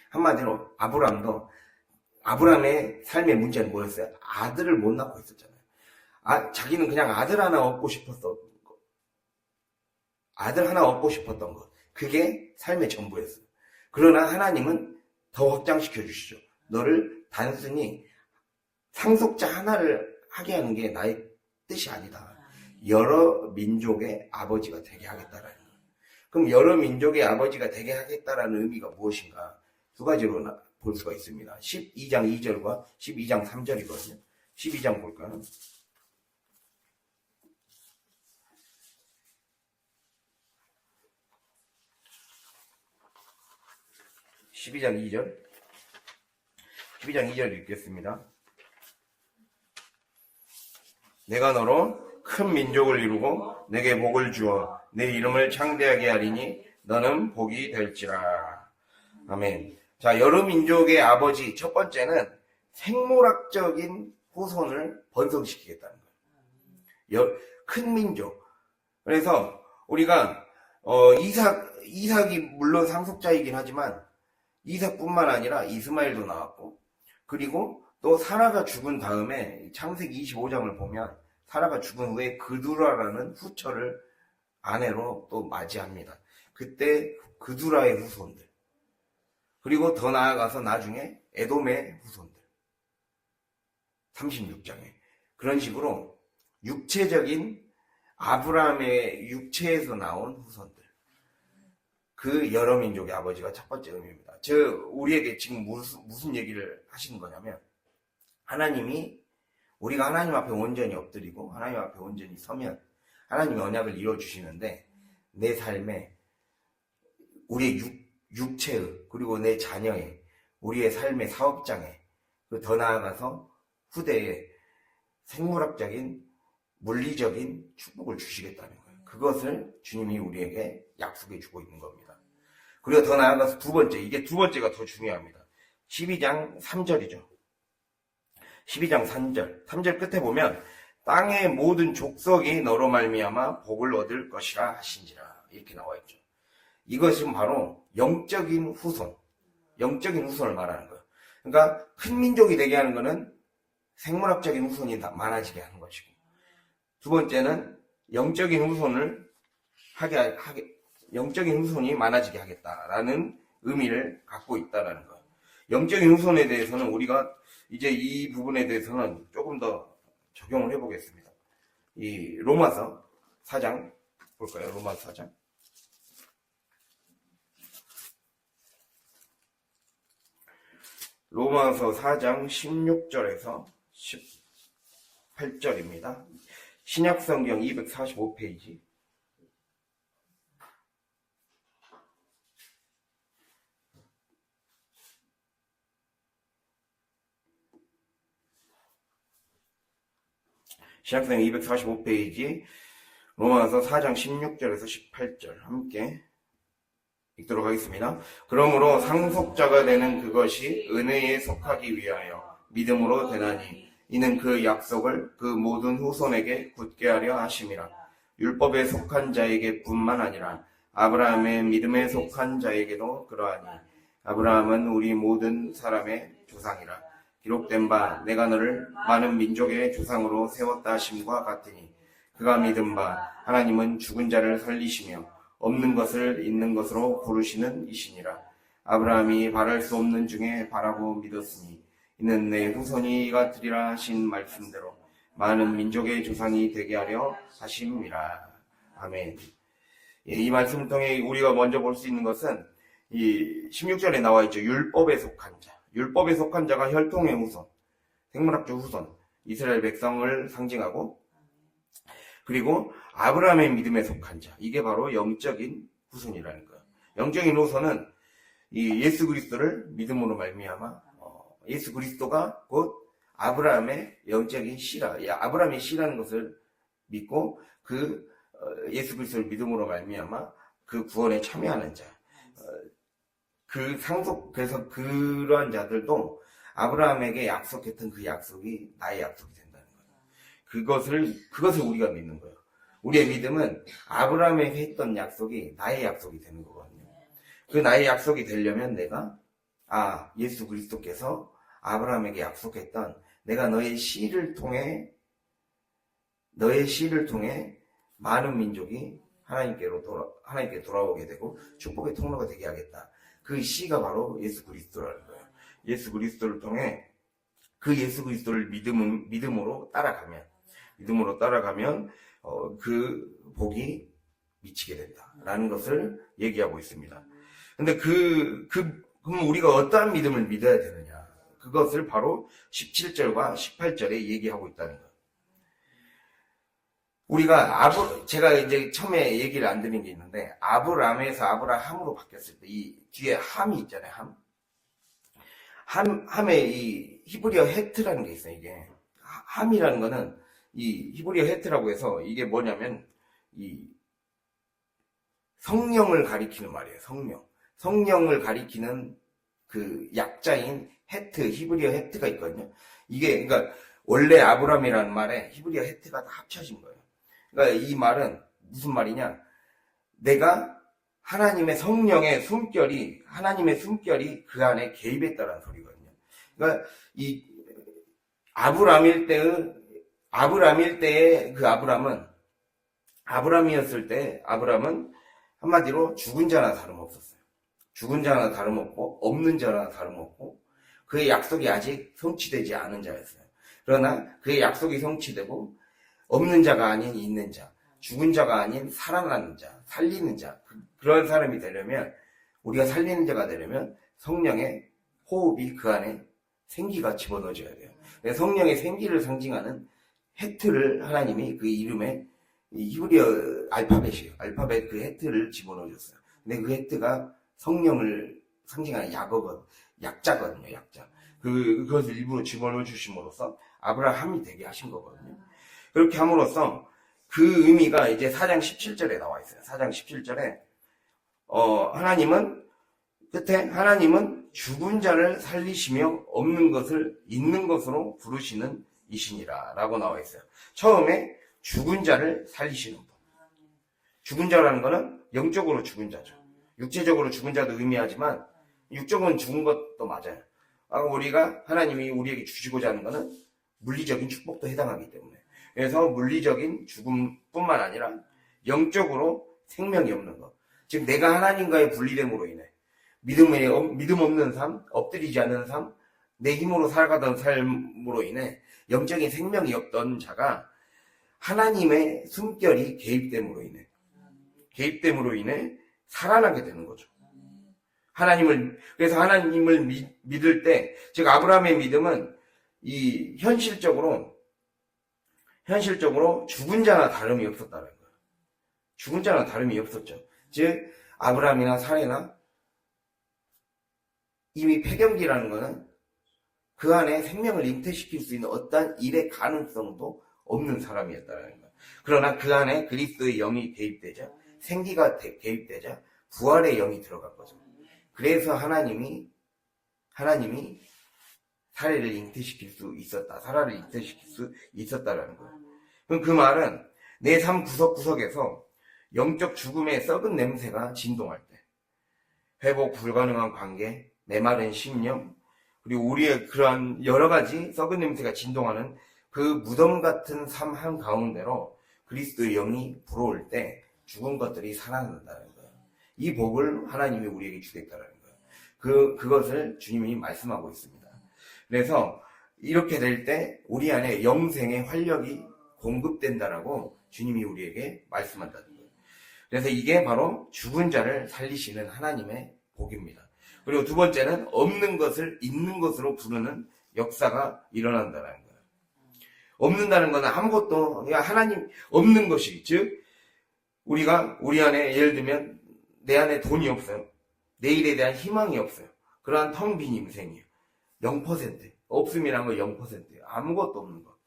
한마디로 아브라함의 삶의 문제는 뭐였어요? 아들을 못 낳고 있었잖아요. 자기는 그냥 아들 하나 얻고 싶었던 것. 그게 삶의 전부였어요. 그러나 하나님은 더 확장시켜 주시죠. 너를 단순히 상속자 하나를 하게 하는 게 나의 뜻이 아니다. 여러 민족의 아버지가 되게 하겠다라는 거예요. 그럼 여러 민족의 아버지가 되게 하겠다라는 의미가 무엇인가? 두 가지로 볼 수가 있습니다. 12장 2절과 12장 3절이거든요. 12장 볼까요? 12장 2절 읽겠습니다. 내가 너로 큰 민족을 이루고 내게 복을 주어 내 이름을 창대하게 하리니 너는 복이 될지라. 아멘. 자, 여러 민족의 아버지, 첫 번째는 생물학적인 후손을 번성시키겠다는 거예요. 큰 민족. 그래서 우리가 이삭이 물론 상속자이긴 하지만 이삭뿐만 아니라 이스마엘도 나왔고, 그리고 또 사라가 죽은 다음에 창세기 25장을 보면 사라가 죽은 후에 그두라라는 후처를 아내로 또 맞이합니다. 그때 그두라의 후손들, 그리고 더 나아가서 나중에 에돔의 후손들, 36장에 그런 식으로 육체적인 아브라함의 육체에서 나온 후손들, 그 여러 민족의 아버지가 첫 번째 의미입니다. 우리에게 지금 무슨 얘기를 하시는 거냐면, 우리가 하나님 앞에 온전히 엎드리고 하나님 앞에 온전히 서면 하나님이 언약을 이루어주시는데, 내 삶에 우리의 육체의, 그리고 내 자녀의, 우리의 삶의 사업장에, 더 나아가서 후대에 생물학적인 물리적인 축복을 주시겠다는 거예요. 그것을 주님이 우리에게 약속해 주고 있는 겁니다. 그리고 더 나아가서 두 번째, 이게 두 번째가 더 중요합니다. 12장 3절이죠. 12장 3절 끝에 보면 땅의 모든 족속이 너로 말미암아 복을 얻을 것이라 하신지라 이렇게 나와 있죠. 이것은 바로 영적인 후손을 말하는 거예요. 그러니까 큰 민족이 되게 하는 것은 생물학적인 후손이 많아지게 하는 것이고, 두 번째는 영적인 후손이 많아지게 하겠다라는 의미를 갖고 있다라는 거예요. 영적인 후손에 대해서는 우리가 이제 이 부분에 대해서는 조금 더 적용을 해보겠습니다. 이 로마서 4장 볼까요? 로마서 4장. 로마서 4장 16절에서 18절입니다. 신약성경 245페이지. 신약성경 245페이지 로마서 4장 16절에서 18절 함께 읽도록 하겠습니다. 그러므로 상속자가 되는 그것이 은혜에 속하기 위하여 믿음으로 되나니 이는 그 약속을 그 모든 후손에게 굳게 하려 하심이라. 율법에 속한 자에게 뿐만 아니라 아브라함의 믿음에 속한 자에게도 그러하니 아브라함은 우리 모든 사람의 조상이라. 기록된 바 내가 너를 많은 민족의 조상으로 세웠다 하심과 같으니 그가 믿은 바 하나님은 죽은 자를 살리시며 없는 것을 있는 것으로 부르시는 이시니라. 아브라함이 바랄 수 없는 중에 바라고 믿었으니 이는 내 후손이 같으리라 하신 말씀대로 많은 민족의 조상이 되게 하려 하심이라. 아멘. 이 말씀을 통해 우리가 먼저 볼 수 있는 것은 이 16절에 나와 있죠. 율법에 속한 자. 율법에 속한 자가 혈통의 후손, 생물학적 후손, 이스라엘 백성을 상징하고, 그리고 아브라함의 믿음에 속한 자, 이게 바로 영적인 후손이라는 거예요. 영적인 후손은 이 예수 그리스도를 믿음으로 말미암아 예수 그리스도가 곧 아브라함의 영적인 씨라, 아브라함의 씨라는 것을 믿고 그 예수 그리스도를 믿음으로 말미암아 그 구원에 참여하는 자, 그래서 그러한 자들도 아브라함에게 약속했던 그 약속이 나의 약속이 된다는 거예요. 그것을 우리가 믿는 거예요. 우리의 믿음은 아브라함에게 했던 약속이 나의 약속이 되는 거거든요. 그 나의 약속이 되려면 내가, 예수 그리스도께서 아브라함에게 약속했던 내가 너의 씨를 통해 많은 민족이 하나님께 돌아오게 되고 축복의 통로가 되게 하겠다. 그 씨가 바로 예수 그리스도라는 거예요. 예수 그리스도를 통해 그 예수 그리스도를 믿음으로 따라가면 그 복이 미치게 된다라는 것을 얘기하고 있습니다. 근데 그럼 우리가 어떠한 믿음을 믿어야 되느냐? 그것을 바로 17절과 18절에 얘기하고 있다는 거예요. 제가 이제 처음에 얘기를 안 드린 게 있는데, 아브람에서 아브라함으로 바뀌었을 때, 이 뒤에 함이 있잖아요, 함에 이 히브리어 헤트라는 게 있어요, 이게. 함이라는 거는, 이 히브리어 헤트라고 해서, 이게 뭐냐면, 이 성령을 가리키는 말이에요, 성령을 가리키는 그 약자인 헤트, 히브리어 헤트가 있거든요. 이게, 그러니까, 원래 아브람이라는 말에 히브리어 헤트가 다 합쳐진 거예요. 그러니까 이 말은 무슨 말이냐? 내가 하나님의 성령의 숨결이 그 안에 개입했다는 소리거든요. 그러니까 이 아브람일 때의 그 아브람이었을 때 아브람은 한마디로 죽은 자나 다름없었어요. 죽은 자나 다름없고 없는 자나 다름없고 그의 약속이 아직 성취되지 않은 자였어요. 그러나 그의 약속이 성취되고 없는 자가 아닌 있는 자, 죽은 자가 아닌 살아나는 자, 살리는 자, 그런 사람이 되려면, 우리가 살리는 자가 되려면 성령의 호흡이 그 안에 생기가 집어넣어져야 돼요. 성령의 생기를 상징하는 헤트를 하나님이 그 이름에 히브리어 알파벳이에요. 알파벳 그 헤트를 집어넣어줬어요. 근데 그 헤트가 성령을 상징하는 약자거든요, 약자. 그것을 일부러 집어넣어 주심으로써 아브라함이 되게 하신 거거든요. 그렇게 함으로써 그 의미가 이제 4장 17절에 나와 있어요. 4장 17절에 하나님은 끝에 하나님은 죽은 자를 살리시며 없는 것을 있는 것으로 부르시는 이시니라 라고 나와 있어요. 처음에 죽은 자를 살리시는 분. 죽은 자라는 거는 영적으로 죽은 자죠. 육체적으로 죽은 자도 의미하지만 육적으로는 죽은 것도 맞아요. 우리가 하나님이 우리에게 주시고자 하는 거는 물리적인 축복도 해당하기 때문에. 그래서 물리적인 죽음뿐만 아니라 영적으로 생명이 없는 것. 즉 내가 하나님과의 분리됨으로 인해 믿음 없는 삶, 엎드리지 않는 삶, 내 힘으로 살아가던 삶으로 인해 영적인 생명이 없던 자가 하나님의 숨결이 개입됨으로 인해 살아나게 되는 거죠. 그래서 하나님을 믿을 때, 즉 아브라함의 믿음은 이 현실적으로 죽은 자나 다름이 없었다는 거예요. 죽은 자나 다름이 없었죠. 즉 아브라함이나 사레나 이미 폐경기라는 거는 그 안에 생명을 잉태시킬 수 있는 어떠한 일의 가능성도 없는 사람이었다는 거예요. 그러나 그 안에 그리스도의 영이 개입되자, 생기가 개입되자 부활의 영이 들어간 거죠. 그래서 하나님이 사라를 잉태시킬 수 있었다라는 거예요. 그럼 그 말은 내 삶 구석구석에서 영적 죽음의 썩은 냄새가 진동할 때, 회복 불가능한 관계, 메마른 심령, 그리고 우리의 그러한 여러 가지 썩은 냄새가 진동하는 그 무덤 같은 삶 한가운데로 그리스도의 영이 불어올 때 죽은 것들이 살아난다는 거예요. 이 복을 하나님이 우리에게 주겠다는 거예요. 그것을 주님이 말씀하고 있습니다. 그래서 이렇게 될 때 우리 안에 영생의 활력이 공급된다라고 주님이 우리에게 말씀한다는 거예요. 그래서 이게 바로 죽은 자를 살리시는 하나님의 복입니다. 그리고 두 번째는 없는 것을 있는 것으로 부르는 역사가 일어난다는 거예요. 없는다는 것은 아무것도, 하나님 없는 것이, 즉 우리 안에 예를 들면 내 안에 돈이 없어요. 내일에 대한 희망이 없어요. 그러한 텅 빈 인생이에요. 0%. 없음이란 건 0%예요. 아무것도 없는 거.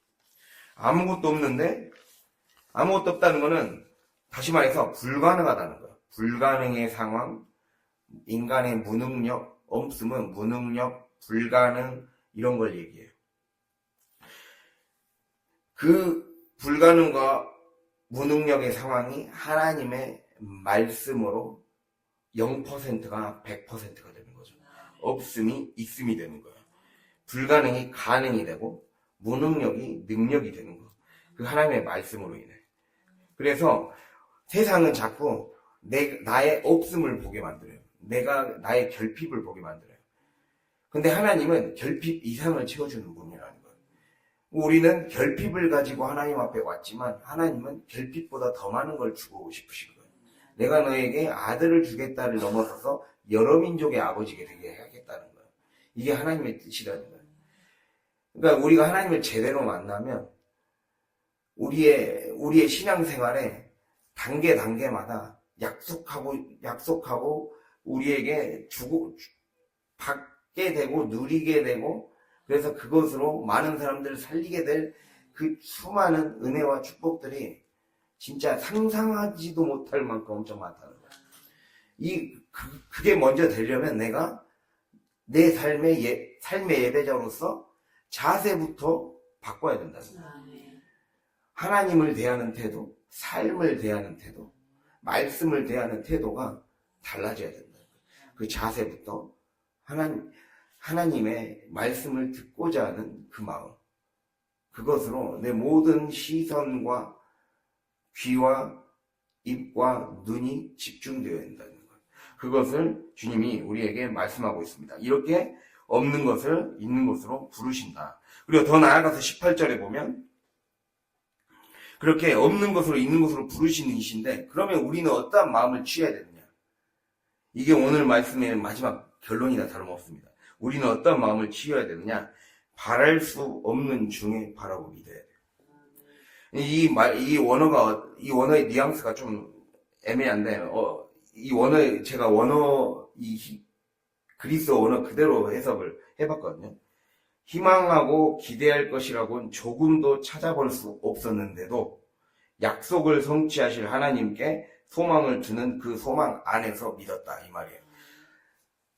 아무것도 없는데, 아무것도 없다는 거는 다시 말해서 불가능하다는 거예요. 불가능의 상황, 인간의 무능력, 없음은 무능력, 불가능, 이런 걸 얘기해요. 그 불가능과 무능력의 상황이 하나님의 말씀으로 0%가 100%가 되는 거죠. 없음이 있음이 되는 거예요. 불가능이 가능이 되고 무능력이 능력이 되는 거. 그 하나님의 말씀으로 인해. 그래서 세상은 자꾸 나의 없음을 보게 만들어요. 나의 결핍을 보게 만들어요. 근데 하나님은 결핍 이상을 채워주는 분이라는 거예요. 우리는 결핍을 가지고 하나님 앞에 왔지만 하나님은 결핍보다 더 많은 걸 주고 싶으신 거예요. 내가 너에게 아들을 주겠다를 넘어서서 여러 민족의 아버지가 되게 해야겠다는 거예요. 이게 하나님의 뜻이라는 거예요. 그러니까 우리가 하나님을 제대로 만나면 우리의 신앙생활에 단계마다 약속하고 우리에게 받게 되고 누리게 되고, 그래서 그것으로 많은 사람들을 살리게 될 그 수많은 은혜와 축복들이 진짜 상상하지도 못할 만큼 엄청 많다는 거예요. 그게 먼저 되려면 내가 내 삶의 예배자로서 자세부터 바꿔야 된다는 거예요. 하나님을 대하는 태도, 삶을 대하는 태도, 말씀을 대하는 태도가 달라져야 된다. 그 자세부터 하나님의 말씀을 듣고자 하는 그 마음, 그것으로 내 모든 시선과 귀와 입과 눈이 집중되어야 된다는 거예요. 그것을 주님이 우리에게 말씀하고 있습니다. 이렇게 없는 것을 있는 것으로 부르신다. 그리고 더 나아가서 18절에 보면 그렇게 없는 것으로 있는 것으로 부르시는 이신데, 그러면 우리는 어떠한 마음을 취해야 되느냐? 이게 오늘 말씀의 마지막 결론이나 다름없습니다. 우리는 어떤 마음을 취해야 되느냐? 바랄 수 없는 중에 바라고 믿어야 돼요. 이 원어의 뉘앙스가 좀 애매한데, 제가 그리스어 원어 그대로 해석을 해봤거든요. 희망하고 기대할 것이라고는 조금도 찾아볼 수 없었는데도 약속을 성취하실 하나님께 소망을 두는 그 소망 안에서 믿었다 이 말이에요.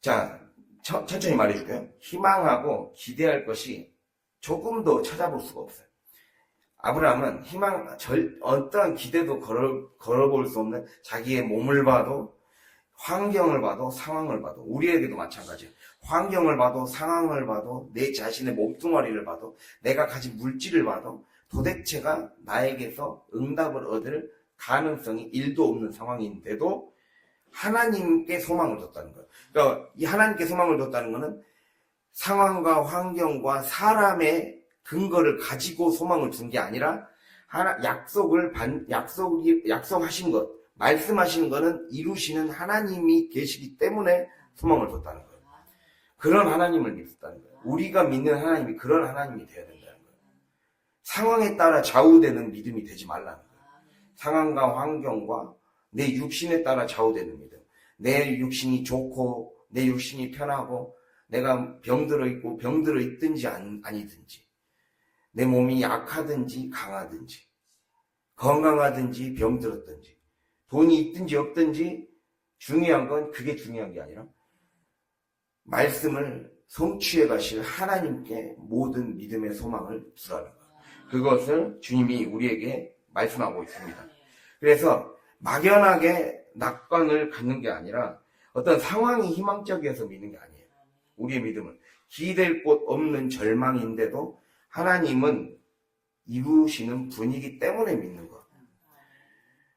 자, 천천히 말해줄게요. 희망하고 기대할 것이 조금도 찾아볼 수가 없어요. 아브라함은 어떠한 기대도 걸어볼 수 없는 자기의 몸을 봐도, 환경을 봐도, 상황을 봐도, 우리에게도 마찬가지예요. 환경을 봐도, 상황을 봐도, 내 자신의 몸뚱아리를 봐도, 내가 가진 물질을 봐도 도대체가 나에게서 응답을 얻을 가능성이 1도 없는 상황인데도 하나님께 소망을 뒀다는 거예요. 그러니까 이 하나님께 소망을 뒀다는 것은 상황과 환경과 사람의 근거를 가지고 소망을 둔 게 아니라 약속하신 것, 말씀하시는 것은 이루시는 하나님이 계시기 때문에 소망을 뒀다는 거예요. 그런 하나님을 믿었다는 거예요. 우리가 믿는 하나님이 그런 하나님이 되어야 된다는 거예요. 상황에 따라 좌우되는 믿음이 되지 말라는 거예요. 상황과 환경과 내 육신에 따라 좌우되는 믿음. 내 육신이 좋고 내 육신이 편하고 내가 병들어 있고 병들어 있든지 아니든지, 내 몸이 약하든지 강하든지, 건강하든지 병들었든지, 돈이 있든지 없든지, 중요한 건 그게 중요한 게 아니라 말씀을 성취해 가실 하나님께 모든 믿음의 소망을 두라는 거예요. 그것을 주님이 우리에게 말씀하고 있습니다. 그래서 막연하게 낙관을 갖는 게 아니라 어떤 상황이 희망적이어서 믿는 게 아니에요. 우리의 믿음은 기댈 곳 없는 절망인데도 하나님은 이루시는 분이기 때문에 믿는 것.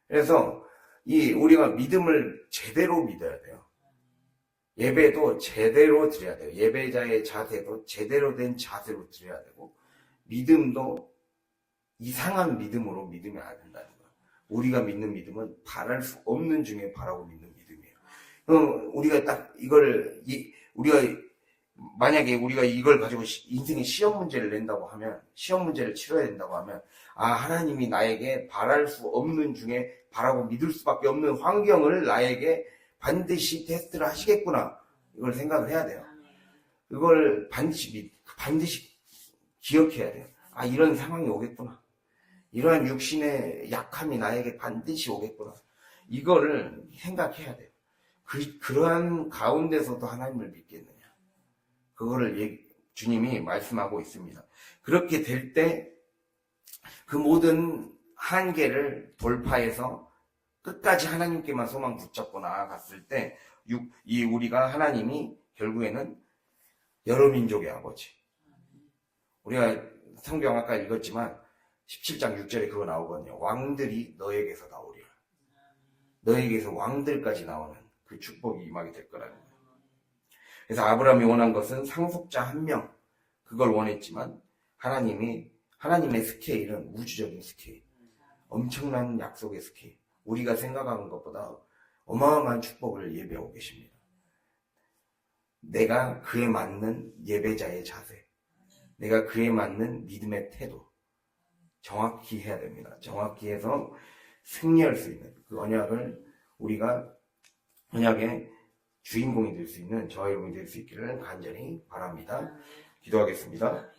그래서 우리가 믿음을 제대로 믿어야 돼요. 예배도 제대로 드려야 돼요. 예배자의 자세도 제대로 된 자세로 드려야 되고, 믿음도 이상한 믿음으로 믿으면 안 된다는 거예요. 우리가 믿는 믿음은 바랄 수 없는 중에 바라고 믿는 믿음이에요. 그럼 우리가 딱 만약에 우리가 이걸 가지고 인생의 시험 문제를 낸다고 하면, 시험 문제를 치러야 된다고 하면, 하나님이 나에게 바랄 수 없는 중에 바라고 믿을 수밖에 없는 환경을 나에게 반드시 테스트를 하시겠구나. 이걸 생각을 해야 돼요. 이걸 반드시 기억해야 돼요. 이런 상황이 오겠구나. 이러한 육신의 약함이 나에게 반드시 오겠구나. 이거를 생각해야 돼요. 그러한 가운데서도 하나님을 믿겠느냐. 그거를 주님이 말씀하고 있습니다. 그렇게 될 때 그 모든 한계를 돌파해서 끝까지 하나님께만 소망 붙잡고 나아갔을 때 우리가 하나님이 결국에는 여러 민족의 아버지. 우리가 성경 아까 읽었지만 17장 6절에 그거 나오거든요. 왕들이 너에게서 나오리라. 너에게서 왕들까지 나오는 그 축복이 임하게 될 거라는 거예요. 그래서 아브라함이 원한 것은 상속자 한 명, 그걸 원했지만 하나님의 스케일은 우주적인 스케일, 엄청난 약속의 스케일, 우리가 생각하는 것보다 어마어마한 축복을 예배하고 계십니다. 내가 그에 맞는 예배자의 자세, 내가 그에 맞는 믿음의 태도 정확히 해야 됩니다. 정확히 해서 승리할 수 있는 그 언약을 우리가 언약의 주인공이 될 수 있는 저와 여러분이 될 수 있기를 간절히 바랍니다. 기도하겠습니다.